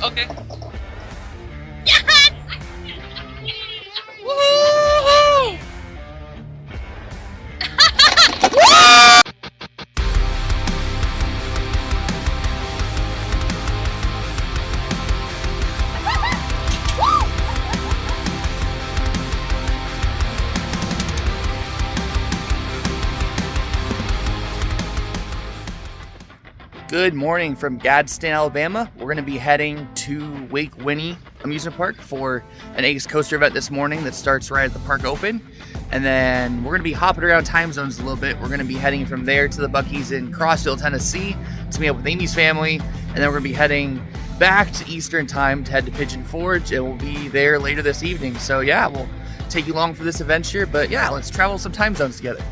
Okay. Yes! Woohoo! Good morning from Gadsden, Alabama. We're going to be heading to Lake Winnie Amusement Park for an Ace Coaster event this morning that starts right at the park open. And then we're going to be hopping around time zones a little bit. We're going to be heading from there to the Buc-ee's in Crossville, Tennessee to meet up with Amy's family. And then we're going to be heading back to Eastern time to head to Pigeon Forge, and we'll be there later this evening. So yeah, we'll take you along for this adventure. But yeah, let's travel some time zones together.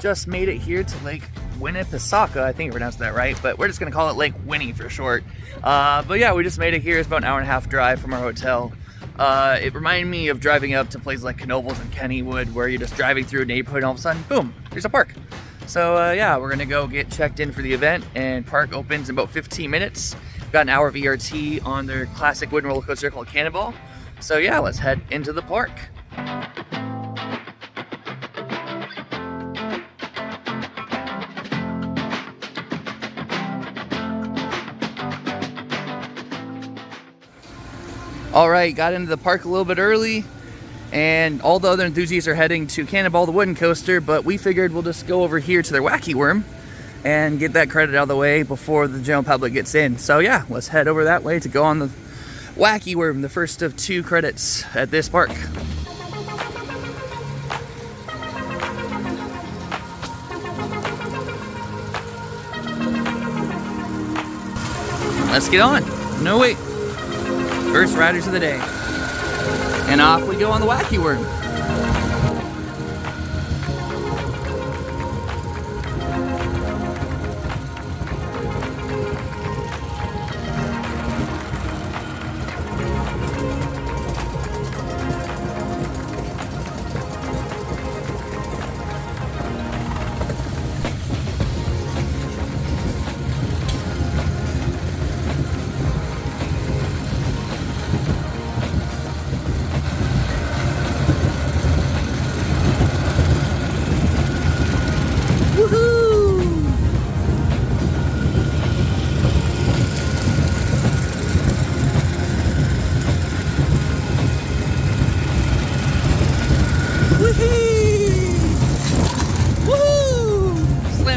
Just made it here to Lake Winnie, I think I pronounced that right, but we're just gonna call it Lake Winnie for short. But yeah, we just made it here. It's about an hour and a half drive from our hotel. It reminded me of driving up to places like Knoebels and Kennywood, where you're just driving through a neighborhood and all of a sudden, boom, there's a park. So yeah, we're gonna go get checked in for the event, and park opens in about 15 minutes. We've got an hour of ERT on their classic wooden roller coaster called Cannonball. So yeah, let's head into the park. Alright, got into the park a little bit early, and all the other enthusiasts are heading to Cannonball, the wooden coaster, but we figured we'll just go over here to their Wacky Worm and get that credit out of the way before the general public gets in. So yeah, let's head over that way to go on the Wacky Worm, the first of 2 credits at this park. Let's get on. No wait. First riders of the day. And off we go on the Wacky Worm.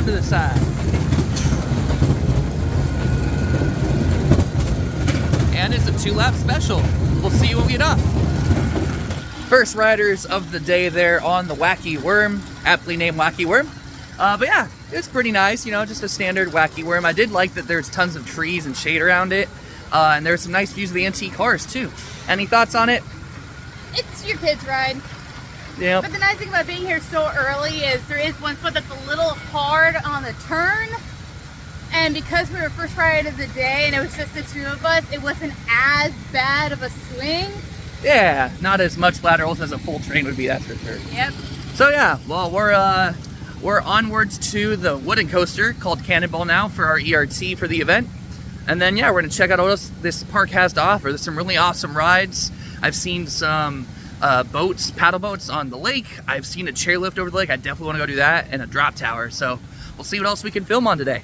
To the side. And it's a 2-lap special. We'll see you when we get off. First riders of the day there on the Wacky Worm, aptly named Wacky Worm. But yeah, it's pretty nice, you know, just a standard Wacky Worm. I did like that there's tons of trees and shade around it, and there's some nice views of the antique cars too. Any thoughts on it? It's your kid's ride. Yeah. But the nice thing about being here so early is there is one spot that's a little hard on the turn. And because we were first ride of the day and it was just the 2 of us, it wasn't as bad of a swing. Yeah, not as much laterals as a full train would be, that's for sure. Yep. So yeah, well, we're onwards to the wooden coaster called Cannonball now for our ERT for the event. And then yeah, we're gonna check out what else this park has to offer. There's some really awesome rides. I've seen some boats, paddle boats on the lake. I've seen a chairlift over the lake. I definitely want to go do that, and a drop tower. So we'll see what else we can film on today.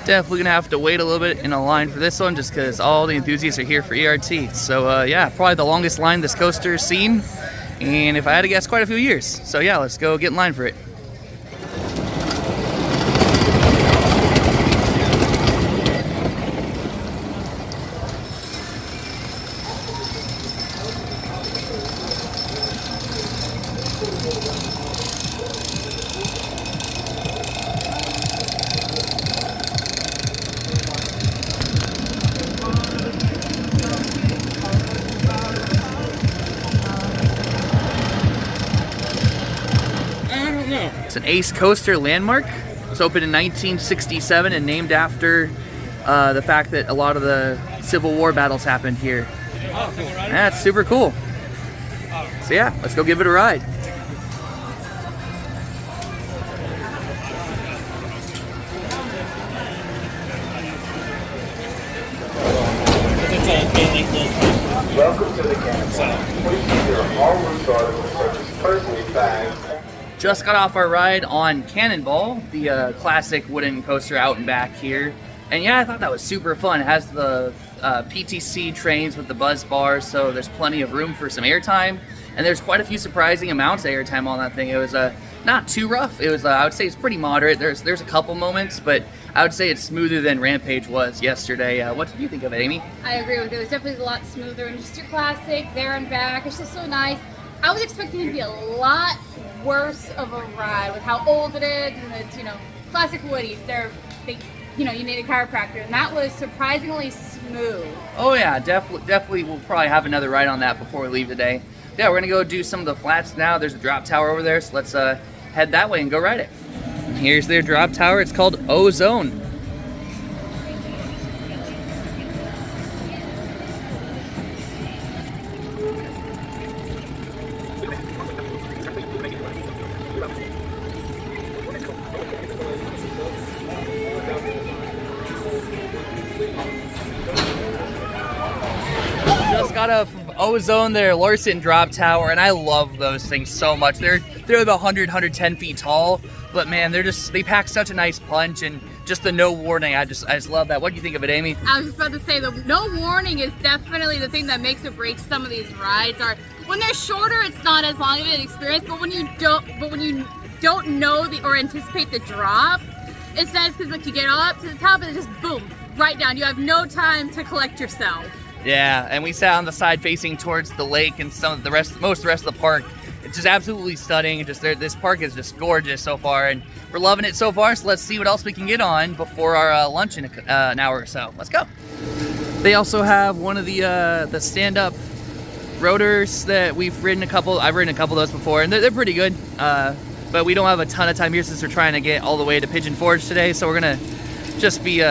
Definitely gonna have to wait a little bit in a line for this one just because all the enthusiasts are here for ERT. So yeah, probably the longest line this coaster has seen, and if I had to guess, quite a few years. So yeah, let's go get in line for it. It's an Ace Coaster landmark. It was opened in 1967 and named after the fact that a lot of the Civil War battles happened here. Oh, cool. That's super cool. So yeah, let's go give it a ride. Welcome to the campsite. Please keep your all route articles such as personal bags. Just got off our ride on Cannonball, the classic wooden coaster out and back here. And yeah, I thought that was super fun. It has the PTC trains with the buzz bars, so there's plenty of room for some airtime. And there's quite a few surprising amounts of airtime on that thing. It was not too rough. It was I would say it's pretty moderate. There's a couple moments, but I would say it's smoother than Rampage was yesterday. What did you think of it, Amy? I agree with it. It was definitely a lot smoother and just your classic there and back. It's just so nice. I was expecting it to be a lot worse of a ride with how old it is, and it's, you know, classic Woodies. You know, you need a chiropractor, and that was surprisingly smooth. Oh yeah, definitely we'll probably have another ride on that before we leave today. Yeah, we're gonna go do some of the flats now. There's a drop tower over there, so let's head that way and go ride it. Here's their drop tower. It's called Ozone. Just got a Ozone their Larson drop tower, and I love those things so much. They're the 110 feet tall, but man, they pack such a nice punch, and just the no warning. I just love that. What do you think of it, Amy? I was just about to say the no warning is definitely the thing that makes or breaks some of these rides. Are when they're shorter, it's not as long of an experience, but when you don't know or anticipate the drop, it says because like you get all up to the top and it just boom right down. You have no time to collect yourself. Yeah, and we sat on the side facing towards the lake, and most of the rest of the park. It's just absolutely stunning. This park is just gorgeous so far, and we're loving it so far. So let's see what else we can get on before our lunch in an hour or so. Let's go. They also have one of the stand-up rotors that we've ridden a couple. I've ridden a couple of those before, and they're pretty good. But we don't have a ton of time here since we're trying to get all the way to Pigeon Forge today, so we're gonna just be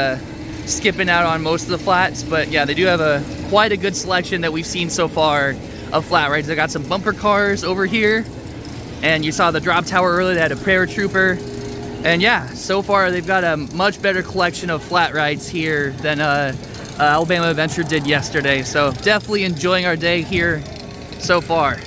skipping out on most of the flats. But yeah, they do have quite a good selection that we've seen so far of flat rides. They got some bumper cars over here, and you saw the drop tower earlier. They had a paratrooper, and yeah, so far they've got a much better collection of flat rides here than Alabama Adventure did yesterday. So definitely enjoying our day here so far.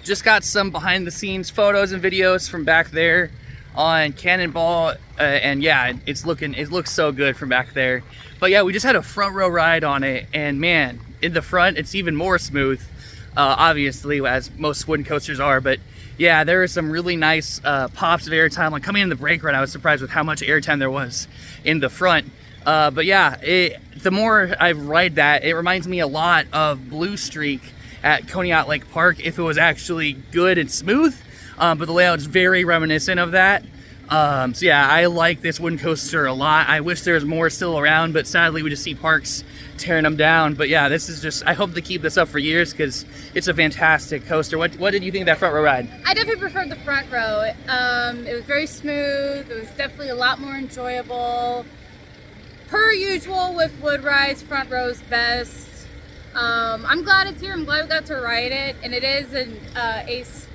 Just got some behind the scenes photos and videos from back there on Cannonball, and yeah, it looks so good from back there. But yeah, we just had a front row ride on it, and man, in the front it's even more smooth, obviously, as most wooden coasters are. But yeah, there are some really nice pops of airtime. Like coming in the brake ride, I was surprised with how much airtime there was in the front. But yeah, the more I ride that, it reminds me a lot of Blue Streak at Conneaut Lake Park if it was actually good and smooth, but the layout is very reminiscent of that. So yeah, I like this wooden coaster a lot. I wish there was more still around, but sadly we just see parks tearing them down. But yeah, this is just, I hope to keep this up for years because it's a fantastic coaster. What did you think of that front row ride? I definitely preferred the front row. It was very smooth. It was definitely a lot more enjoyable. Per usual with wood rides, front row's best. I'm glad it's here. I'm glad we got to ride it, and it is an ACE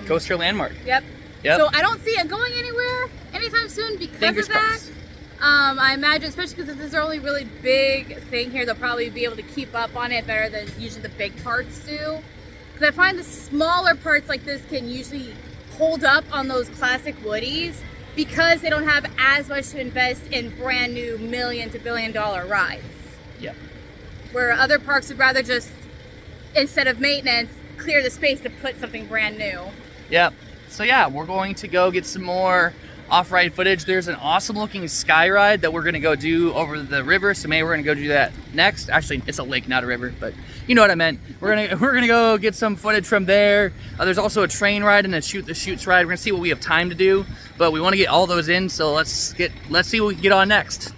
Coaster landmark. Yep. Yep. So I don't see it going anywhere anytime soon because Fingers of that. crossed. I imagine, especially because this is their only really big thing here, they'll probably be able to keep up on it better than usually the big parts do. Because I find the smaller parts like this can usually hold up on those classic Woodies because they don't have as much to invest in brand new $1 million to $1 billion rides. Yep. where other parks would rather just, instead of maintenance, clear the space to put something brand new. Yep. So yeah, we're going to go get some more off-ride footage. There's an awesome looking sky ride that we're gonna go do over the river, so maybe we're gonna go do that next. Actually, it's a lake, not a river, but you know what I meant. We're gonna go get some footage from there. There's also a train ride and a shoot the chutes ride. We're gonna see what we have time to do, but we want to get all those in. So let's see what we can get on next.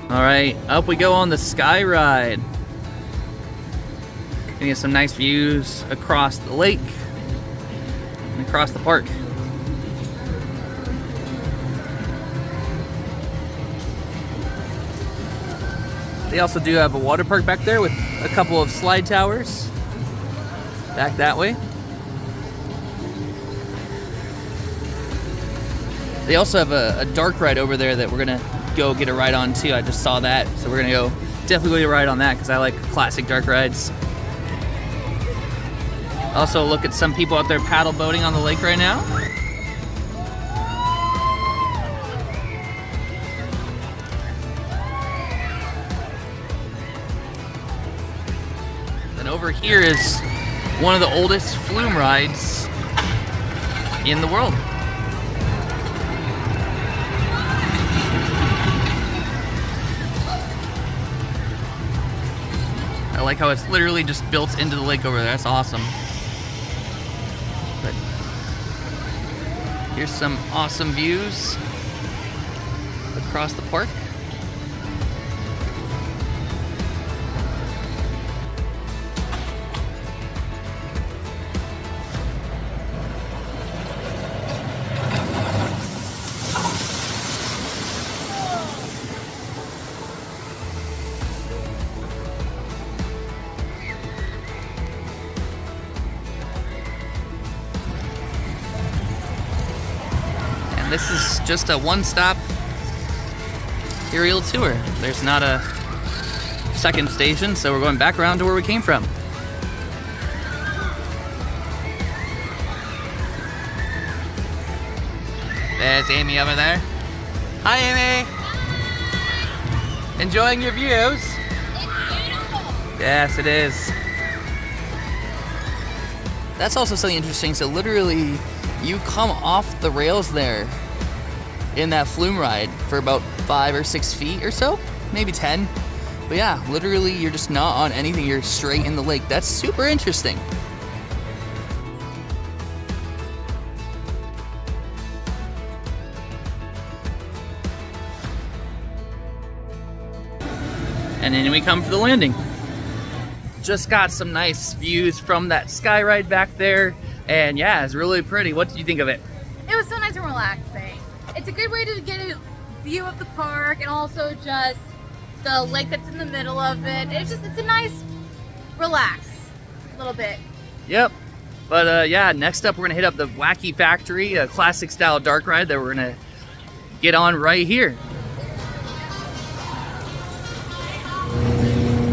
All right, up we go on the sky ride. Gonna get some nice views across the lake and across the park. They also do have a water park back there with a couple of slide towers back that way. They also have a dark ride over there that we're gonna go get a ride on too. I just saw that, so we're gonna go definitely get a ride on that because I like classic dark rides. Also look at some people out there paddle boating on the lake right now. Then over here is one of the oldest flume rides in the world. I like how it's literally just built into the lake over there. That's awesome. But here's some awesome views across the park. This is just a one-stop aerial tour. There's not a second station, so we're going back around to where we came from. There's Amy over there. Hi, Amy. Hi. Enjoying your views? It's beautiful. Yes, it is. That's also something interesting. So literally, you come off the rails there in that flume ride for about 5 or 6 feet or so, maybe 10. But yeah, literally you're just not on anything, you're straight in the lake. That's super interesting. And then we come for the landing. Just got some nice views from that sky ride back there. And yeah, it's really pretty. What did you think of it? It was so nice and relaxing. It's a good way to get a view of the park and also just the lake that's in the middle of it. It's a nice relax a little bit. Yep. But yeah, next up we're gonna hit up the Wacky Factory, a classic style dark ride that we're gonna get on right here.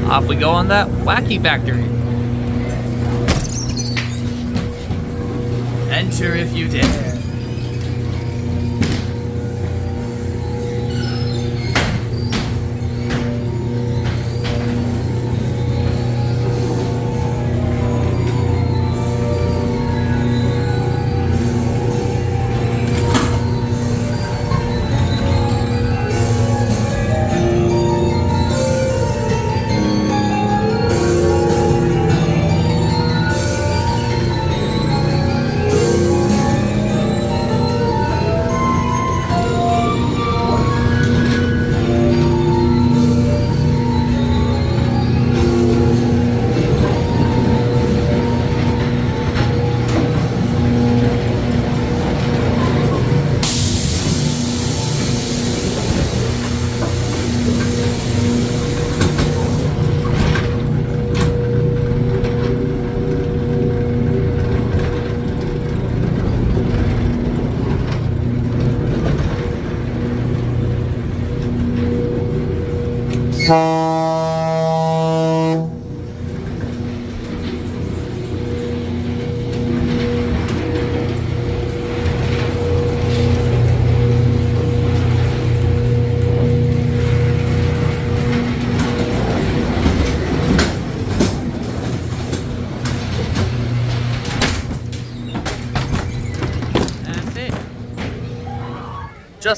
Off we go on that Wacky Factory. Enter if you dare. Just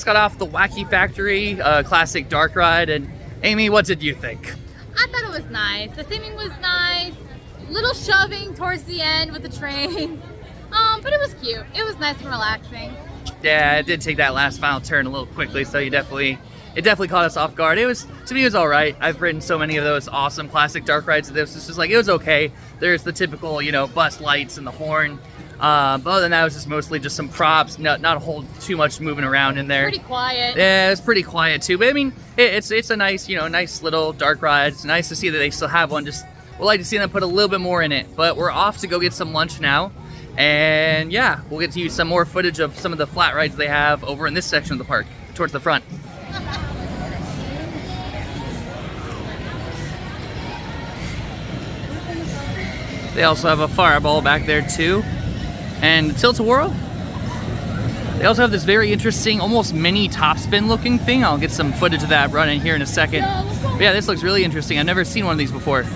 got off the Wacky Factory classic dark ride, and Amy, what did you think? I thought it was nice. The theming was nice. Little shoving towards the end with the trains. But it was cute. It was nice and relaxing. Yeah, it did take that last final turn a little quickly, so it definitely caught us off guard. To me, it was all right. I've ridden so many of those awesome classic dark rides that this was just like, it was okay. There's the typical, bus lights and the horn. But other than that, it was just mostly just some props, not a whole too much moving around in there. Pretty quiet. Yeah, it's pretty quiet too. But I mean, it's a nice, nice little dark ride. It's nice to see that they still have one. Just would like to see them put a little bit more in it. But we're off to go get some lunch now. And yeah, we'll get to use some more footage of some of the flat rides they have over in this section of the park, towards the front. They also have a fireball back there too. And tilt-a-whirl. They also have this very interesting, almost mini topspin looking thing. I'll get some footage of that running here in a second. But yeah, this looks really interesting. I've never seen one of these before.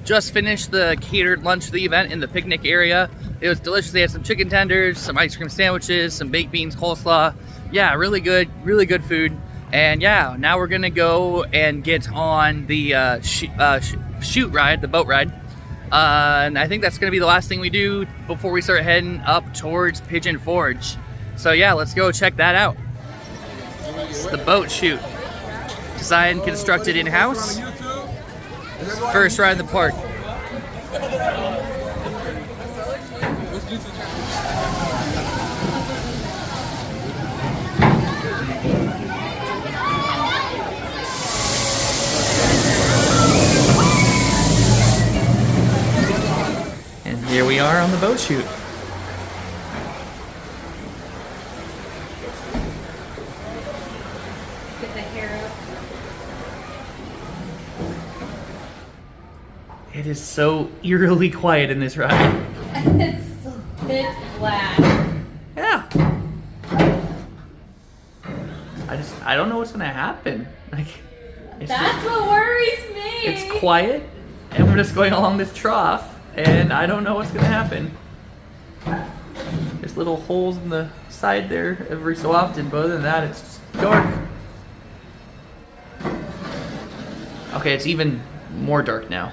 Just finished the catered lunch of the event in the picnic area. It was delicious. They had some chicken tenders, some ice cream sandwiches, some baked beans, coleslaw. Yeah, really good food. And yeah, now we're gonna go and get on the shoot ride, the boat ride. And I think that's gonna be the last thing we do before we start heading up towards Pigeon Forge. So yeah, let's go check that out. It's the boat shoot. Designed, constructed in-house. First ride in the park. And here we are on the boat shoot. Get the hair up. It is so eerily quiet in this ride. It's pitch black. Yeah. I don't know what's gonna happen. That's what worries me. It's quiet, and we're just going along this trough, and I don't know what's gonna happen. There's little holes in the side there every so often, but other than that, it's just dark. Okay, it's even more dark now.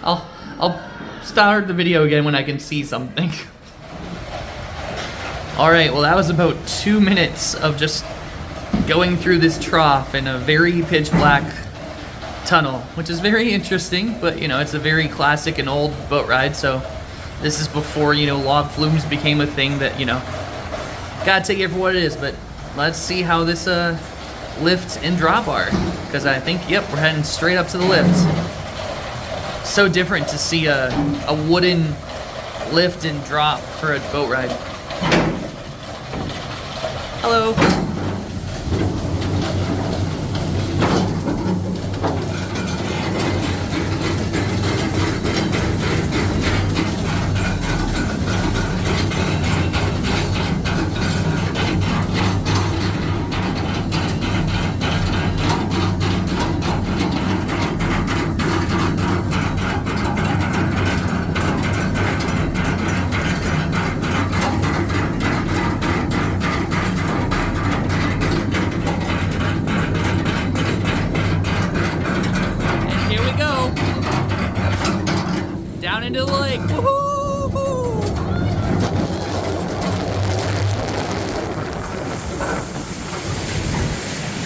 I'll start the video again when I can see something. All right, well that was about 2 minutes of just going through this trough in a very pitch black tunnel, which is very interesting, but it's a very classic and old boat ride, so this is before, log flumes became a thing that, gotta take it for what it is. But let's see how this lift and drop are, because I think, yep, we're heading straight up to the lift. So different to see a wooden lift and drop for a boat ride. Hello. into the lake. Woohoo!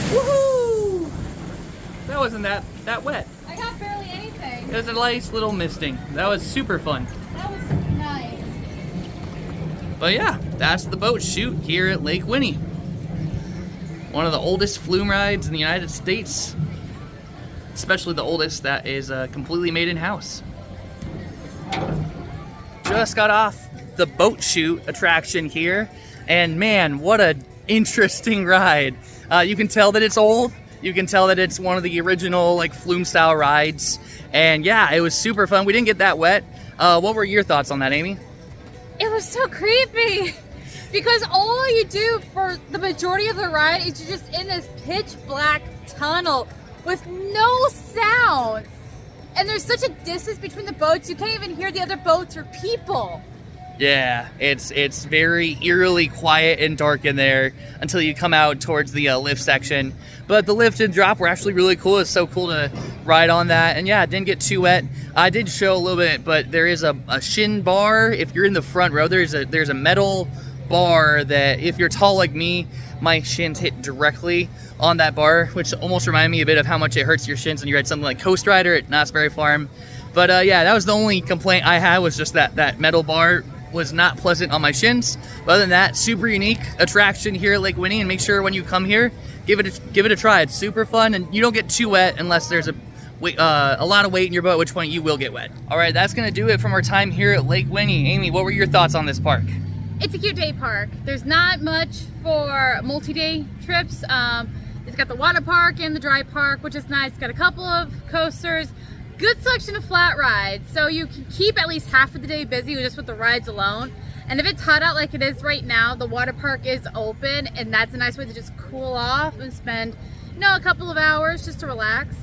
Woohoo! That wasn't that wet. I got barely anything. It was a nice little misting. That was super fun. That was nice. But yeah, that's the boat shoot here at Lake Winnie. One of the oldest flume rides in the United States. Especially the oldest that is completely made in-house. Just got off the boat shoot attraction here. And man, what an interesting ride. You can tell that it's old. You can tell that it's one of the original like flume style rides. And yeah, it was super fun. We didn't get that wet. What were your thoughts on that, Amy? It was so creepy because all you do for the majority of the ride is you're just in this pitch black tunnel with no sound. And there's such a distance between the boats, you can't even hear the other boats or people. Yeah, it's very eerily quiet and dark in there until you come out towards the lift section. But the lift and drop were actually really cool. It's so cool to ride on that. And yeah, it didn't get too wet. I did show a little bit, but there is a shin bar. If you're in the front row, there's a metal bar that if you're tall like me, my shins hit directly on that bar, which almost reminded me a bit of how much it hurts your shins when you ride something like Coast Rider at Knott's Berry Farm. But yeah, that was the only complaint I had, was just that metal bar was not pleasant on my shins. But other than that, super unique attraction here at Lake Winnie, and make sure when you come here, give it a try. It's super fun, and you don't get too wet unless there's a lot of weight in your boat, which point you will get wet. All right, that's gonna do it from our time here at Lake Winnie. Amy, what were your thoughts on this park? It's a cute day park. There's not much for multi-day trips. It's got the water park and the dry park, which is nice. It's got a couple of coasters, good selection of flat rides. So you can keep at least half of the day busy just with the rides alone. And if it's hot out like it is right now, the water park is open, and that's a nice way to just cool off and spend, a couple of hours just to relax.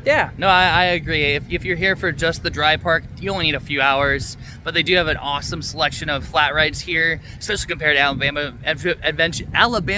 Yeah, no, I agree. If you're here for just the dry park, you only need a few hours, but they do have an awesome selection of flat rides here, especially compared to Alabama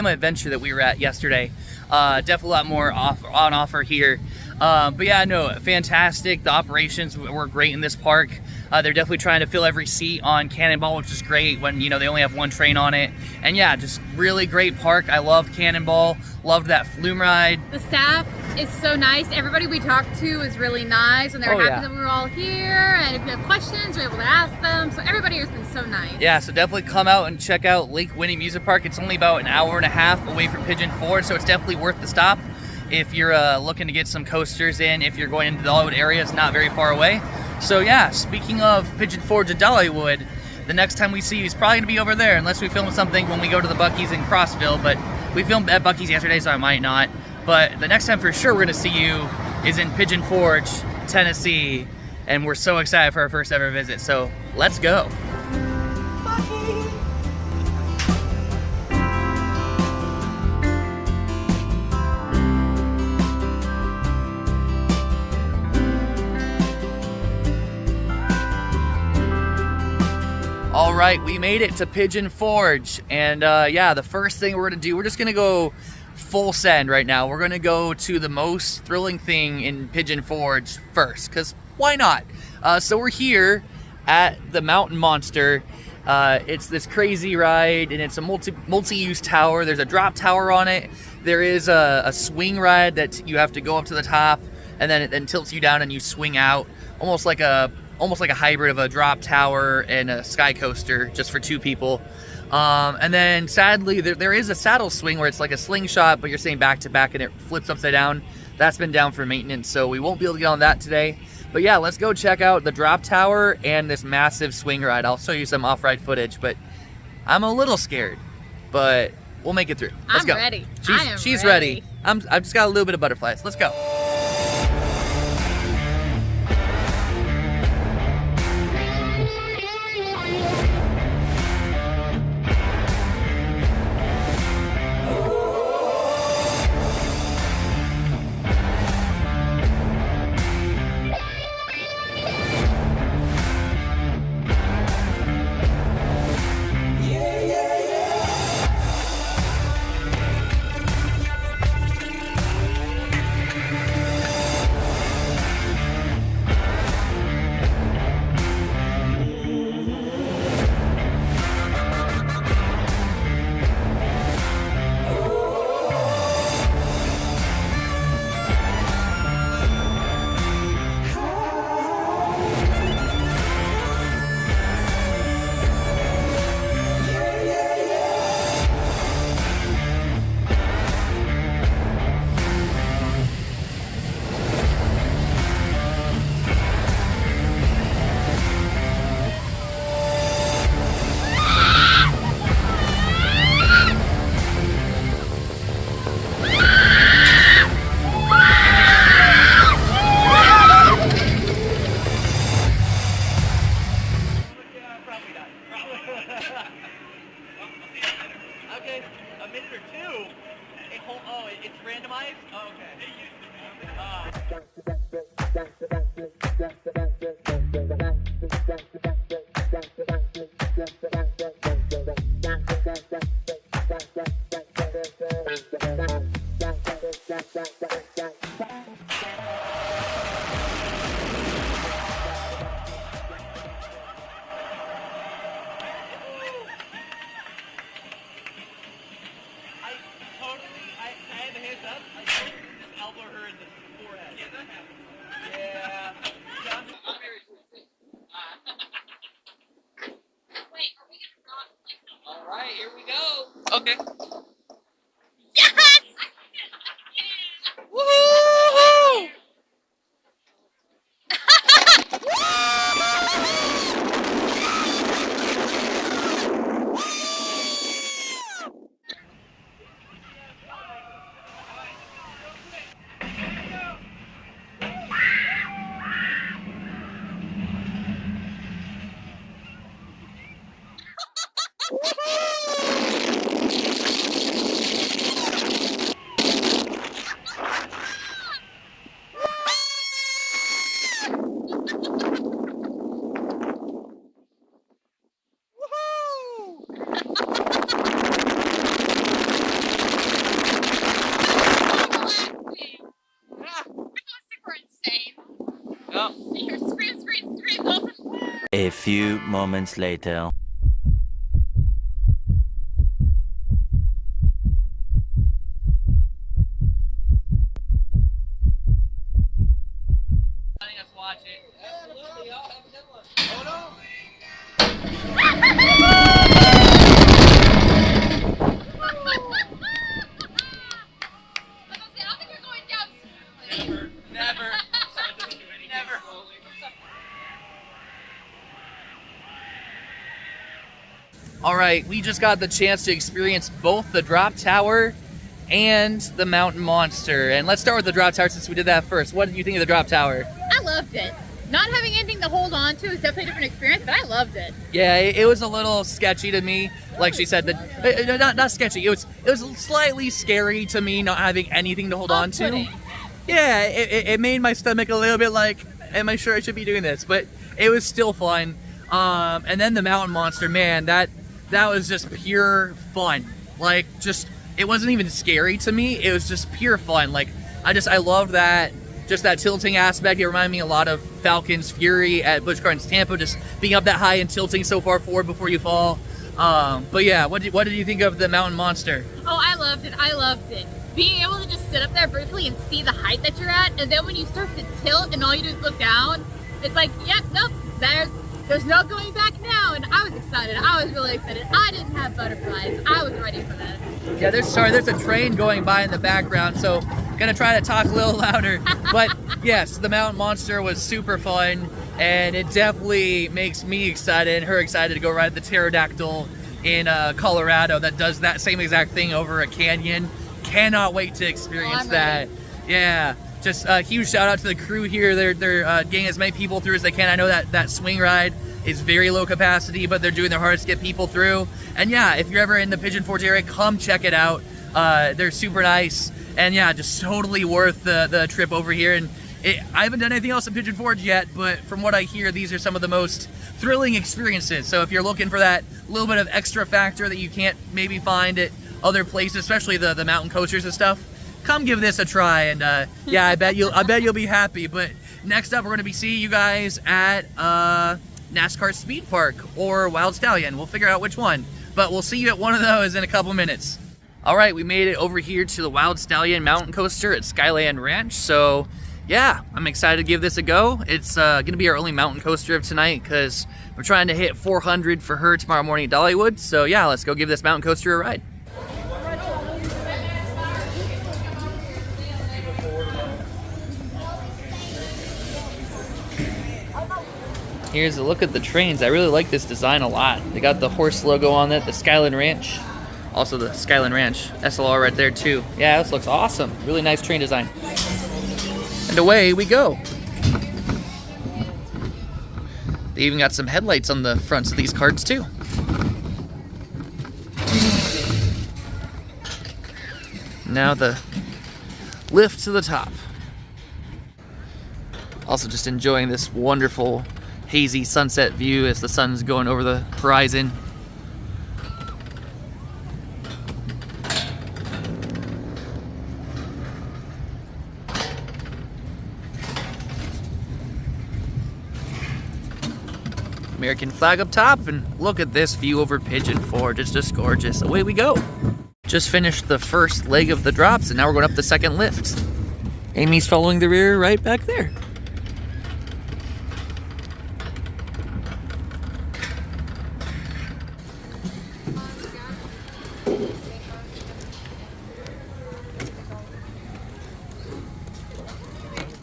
Adventure that we were at yesterday. Definitely a lot more on offer here. But yeah, no, fantastic. The operations were great in this park. They're definitely trying to fill every seat on Cannonball, which is great when, they only have one train on it. And yeah, just really great park. I loved Cannonball. Loved that flume ride. The staff is so nice. Everybody we talked to is really nice, and they're happy that we were all here. And if you have questions, you're able to ask them. So everybody here has been so nice. Yeah, so definitely come out and check out Lake Winnie Amusement Park. It's only about an hour and a half away from Pigeon Forge, so it's definitely worth the stop. If you're looking to get some coasters in, if you're going into the Dollywood area, it's not very far away. So yeah, speaking of Pigeon Forge and Dollywood, the next time we see you is probably going to be over there, unless we film something when we go to the Buc-ee's in Crossville. But we filmed at Buc-ee's yesterday, so I might not. But the next time for sure we're going to see you is in Pigeon Forge, Tennessee. And we're so excited for our first ever visit. So let's go. All right, we made it to Pigeon Forge, and yeah, the first thing we're gonna do, we're just gonna go full send right now. We're gonna go to the most thrilling thing in Pigeon Forge first, because why not? So we're here at the Mountain Monster. It's this crazy ride, and it's a multi-use tower. There's a drop tower on it. There is a swing ride that you have to go up to the top, and then it then tilts you down and you swing out, almost like a hybrid of a drop tower and a sky coaster, just for two people. And then sadly, there is a saddle swing where it's like a slingshot, but you're staying back to back and it flips upside down. That's been down for maintenance, so we won't be able to get on that today. But yeah, let's go check out the drop tower and this massive swing ride. I'll show you some off-ride footage, but I'm a little scared, but we'll make it through. Let's go. I'm ready. She's ready. I've just got a little bit of butterflies. Let's go. Okay. Yes! Woohoo! A few moments later. Letting us watch it. Absolutely, y'all have a good one. Never. Never. All right, we just got the chance to experience both the drop tower and the mountain monster. And let's start with the drop tower since we did that first. What did you think of the drop tower? I loved it. Not having anything to hold on to is definitely a different experience, but I loved it. Yeah, it was a little sketchy to me. Like she said, not sketchy. It was slightly scary to me not having anything to hold on to. Off-putting. Yeah, it made my stomach a little bit like, am I sure I should be doing this? But it was still fun. And then the mountain monster, man, that was just pure fun. Like, just, it wasn't even scary to me. It was just pure fun. Like, I loved that. Just that tilting aspect. It reminded me a lot of Falcon's Fury at Busch Gardens Tampa, just being up that high and tilting so far forward before you fall. But yeah, what did you think of the mountain monster? Oh, I loved it. I loved it. Being able to just sit up there briefly and see the height that you're at, and then when you start to tilt and all you do is look down, it's like, yep, nope, there's no going back now. And I was excited. I was really excited. I didn't have butterflies. I was ready for this. Yeah, there's a train going by in the background, so gonna try to talk a little louder. But yes, the mountain monster was super fun, and it definitely makes me excited and her excited to go ride the pterodactyl in Colorado that does that same exact thing over a canyon. Cannot wait to experience that. Yeah, just a huge shout out to the crew here. They're getting as many people through as they can. I know that swing ride is very low capacity, but they're doing their hardest to get people through. And yeah, if you're ever in the Pigeon Forge area, come check it out. They're super nice, and yeah, just totally worth the trip over here. And I haven't done anything else in Pigeon Forge yet, but from what I hear, these are some of the most thrilling experiences. So if you're looking for that little bit of extra factor that you can't maybe find at other places, especially the mountain coasters and stuff, come give this a try. And yeah, I bet you'll be happy. But next up, we're going to be seeing you guys at NASCAR Speed Park or Wild Stallion. We'll figure out which one, but we'll see you at one of those in a couple minutes. All right, we made it over here to the Wild Stallion mountain coaster at Skyland Ranch. So yeah, I'm excited to give this a go. It's gonna be our only mountain coaster of tonight because we're trying to hit 400 for her tomorrow morning at Dollywood. So yeah, let's go give this mountain coaster a ride. Here's a look at the trains. I really like this design a lot. They got the horse logo on it, the Skyland Ranch. Also the Skyland Ranch SLR right there too. Yeah, this looks awesome. Really nice train design. And away we go. They even got some headlights on the fronts of these carts too. Now the lift to the top. Also just enjoying this wonderful hazy sunset view as the sun's going over the horizon. American flag up top, and look at this view over Pigeon Forge. It's just gorgeous. Away we go. Just finished the first leg of the drops, and now we're going up the second lift. Amy's following the rear right back there.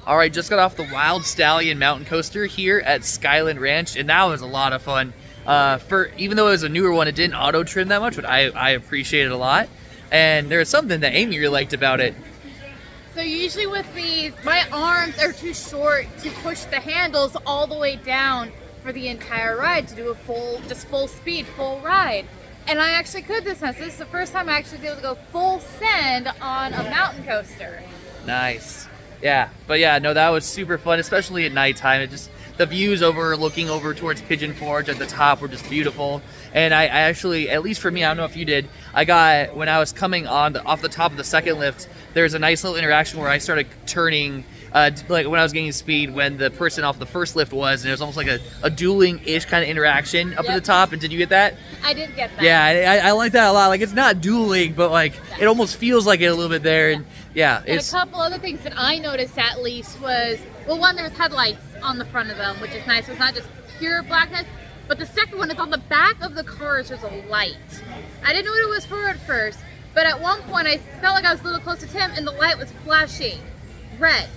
All right, just got off the Wild Stallion Mountain Coaster here at Skyland Ranch, and that was a lot of fun. Even though it was a newer one, it didn't auto trim that much, but I appreciate it a lot. And there was something that Amy really liked about it. So usually with these, my arms are too short to push the handles all the way down for the entire ride to do a full speed, full ride. And I actually could this time. So this is the first time I actually was able to go full send on a mountain coaster. Nice. Yeah, but yeah, no, that was super fun, especially at nighttime. It just, the views looking over towards Pigeon Forge at the top were just beautiful. And I actually, at least for me, I don't know if you did, when I was coming off the top of the second lift, there's a nice little interaction where I started turning, like when I was gaining speed, when the person off the first lift was, and it was almost like a dueling-ish kind of interaction up at the top. And did you get that? I did get that. Yeah, I like that a lot. Like, it's not dueling, but like it almost feels like it a little bit there. And yeah, and a couple other things that I noticed at least was, well, one, there was headlights on the front of them, which is nice. So it's not just pure blackness. But the second one is on the back of the cars, there's a light. I didn't know what it was for at first, but at one point I felt like I was a little close to Tim and the light was flashing red.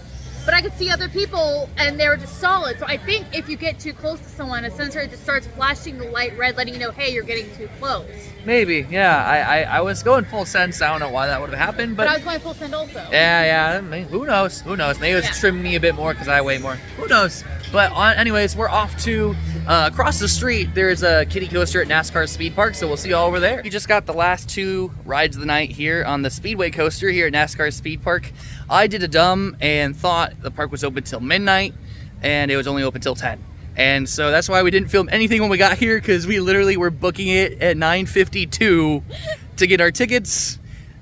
But I could see other people and they were just solid. So I think if you get too close to someone, a sensor just starts flashing the light red, letting you know, hey, you're getting too close. Maybe, yeah. I was going full send, so I don't know why that would have happened. But I was going full send also. Yeah. I mean, who knows? Maybe it was trimming me a bit more because I weigh more. Who knows? But anyways, we're off to across the street. There's a kiddie coaster at NASCAR Speed Park, so we'll see you all over there. We just got the last 2 rides of the night here on the Speedway coaster here at NASCAR Speed Park. I did a dumb and thought the park was open till midnight, and it was only open till 10. And so that's why we didn't film anything when we got here, because we literally were booking it at 9:52 to get our tickets,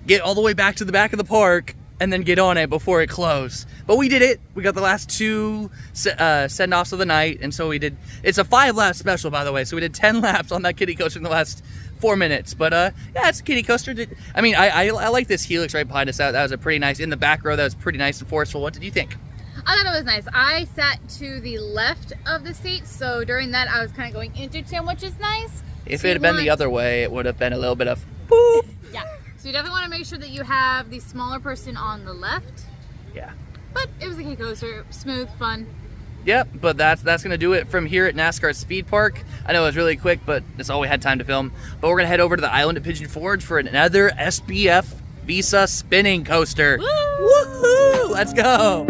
get all the way back to the back of the park, and then get on it before it closed. But we did it. We got the last 2 send-offs of the night, and so we did. It's a 5-lap special, by the way, so we did 10 laps on that kiddie coaster in the last 4 minutes. But yeah, it's a kiddie coaster. I mean, I like this helix right behind us. That was a pretty nice, in the back row, that was pretty nice and forceful. What did you think? I thought it was nice. I sat to the left of the seat, so during that I was kind of going into Tim, which is nice. If it had been the other way, it would have been a little bit of boop. Yeah. So you definitely want to make sure that you have the smaller person on the left. Yeah. But it was a kiddie coaster, smooth, fun. Yep, but that's gonna do it from here at NASCAR Speed Park. I know it was really quick, but that's all we had time to film. But we're gonna head over to the island at Pigeon Forge for another SBF Visa spinning coaster. Woo! Woohoo! Let's go.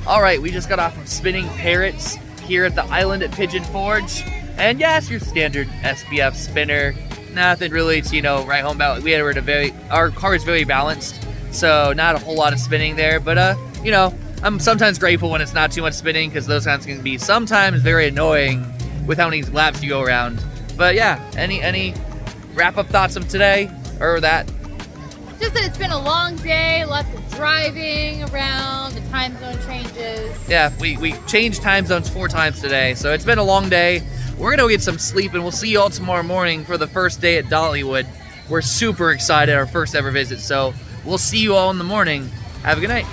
All right, we just got off of spinning parrots here at the island at Pigeon Forge. And yes, your standard SBF spinner. Nothing really to, right home about. Our car is very balanced, so not a whole lot of spinning there. But, I'm sometimes grateful when it's not too much spinning, because those kinds can be sometimes very annoying with how many laps you go around. But yeah, any wrap-up thoughts of today, or that? Just that it's been a long day, lots of driving around, the time zone changes. Yeah, we changed time zones 4 times today, so it's been a long day. We're gonna go get some sleep, and we'll see you all tomorrow morning for the first day at Dollywood. We're super excited, our first ever visit, so we'll see you all in the morning. Have a good night.